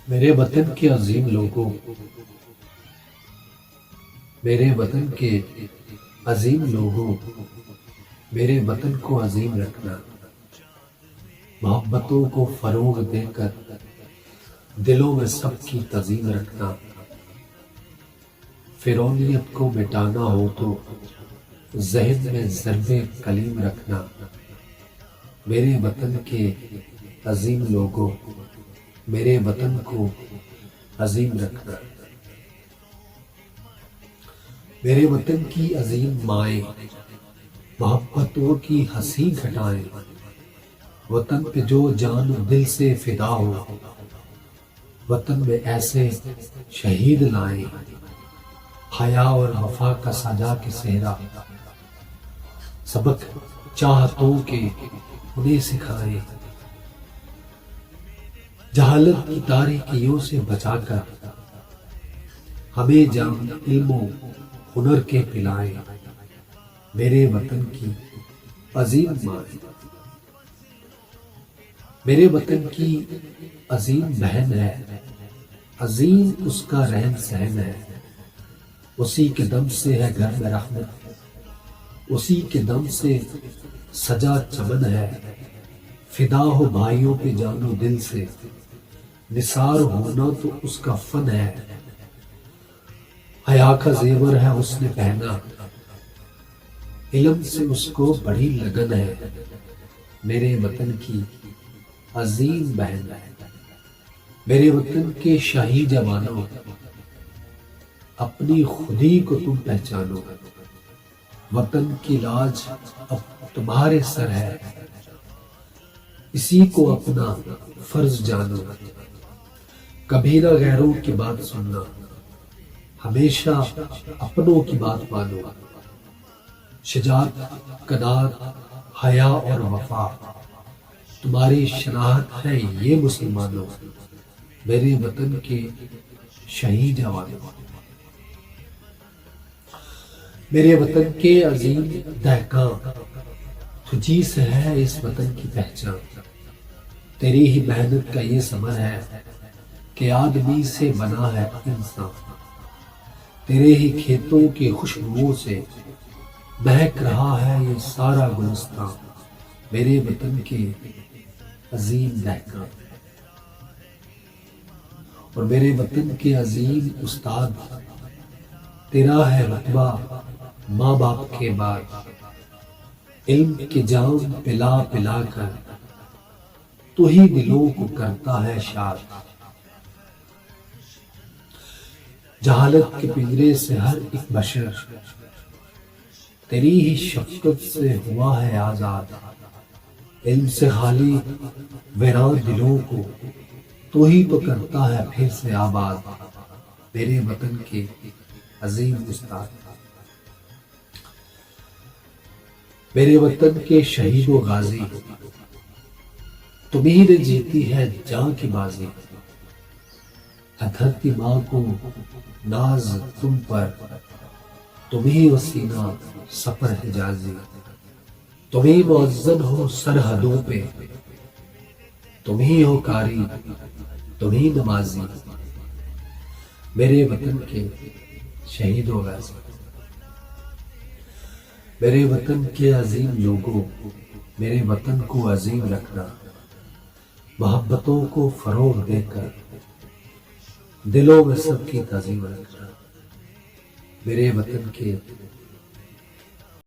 میرے وطن کے عظیم لوگوں، میرے وطن کے عظیم لوگوں، میرے وطن کو عظیم رکھنا، محبتوں کو فروغ دے کر دلوں میں سب کی تعظیم رکھنا، فرعونیت کو مٹانا ہو تو ذہن میں ضرب کلیم رکھنا، میرے وطن کے عظیم لوگوں، میرے وطن کو عظیم رکھنا، میرے وطن کی عظیم مائیں، محبتوں کی ہنسی گھٹائیں، وطن پہ جو جان و دل سے فدا ہو، وطن میں ایسے شہید لائیں، حیا اور وفا کا سجا کے صحرا، سبق چاہتوں کے انہیں سکھائیں، جہالت کی تاریکیوں سے بچا کر ہمیں جان علم و ہنر کے پلائیں، میرے وطن کی عظیم مائیں، میرے وطن کی عظیم بہن ہے، عظیم اس کا رہن سہن ہے، اسی کے دم سے ہے گھر میں رحمت، اسی کے دم سے سجا چمن ہے، فدا ہو بھائیوں پہ جان و دل سے، نثار ہونا تو اس کا فن ہے، حیا کا زیور ہے اس نے پہنا، علم سے اس کو بڑی لگن ہے، میرے وطن کی عظیم بہن ہے، میرے وطن کے شاہی جوانوں، اپنی خودی کو تم پہچانو، وطن کی لاج اب تمہارے سر ہے، اسی کو اپنا فرض جانو، کبھی نہ غیروں کی بات سننا، ہمیشہ اپنوں کی بات مانو، شجاعت، قناعت، حیا اور وفا تمہاری شناخت ہے یہ مسلمانوں، میرے وطن کے شہید جوانوں، میرے وطن کے عظیم دہقاں، تجھی سے ہے اس وطن کی پہچان، تیری ہی محنت کا یہ ثمر ہے کہ آدمی سے بنا ہے انسان، تیرے ہی کھیتوں کی خوشبوؤں سے مہک رہا ہے یہ سارا گلستان، میرے وطن کے عظیم دہقاں، اور میرے وطن کے عظیم استاد، تیرا ہے رتبہ ماں باپ کے بعد، علم کے جام پلا پلا کر تو ہی دلوں کو کرتا ہے شاد، جہالت کے پنجرے سے ہر ایک بشر تیری ہی شفقت سے ہوا ہے آزاد، علم سے خالی ویران دلوں کو تو ہی تو کرتا ہے پھر سے آباد، میرے وطن کے عظیم استاد، میرے وطن کے شہید و غازی، تمہیں نے جیتی ہے جان کی بازی، دھرتی ماں کو ناز تم پر، تمہیں وسینہ سفر حجازی، تمہیں معزز ہو سرحدوں پہ، تمہیں ہو کاری، تمہیں نمازی، میرے وطن کے شہید و غازی، میرے وطن کے عظیم لوگوں، میرے وطن کو عظیم رکھنا، محبتوں کو فروغ دے کر دلوں میں سب کی تعظیم رکھنا، میرے وطن کے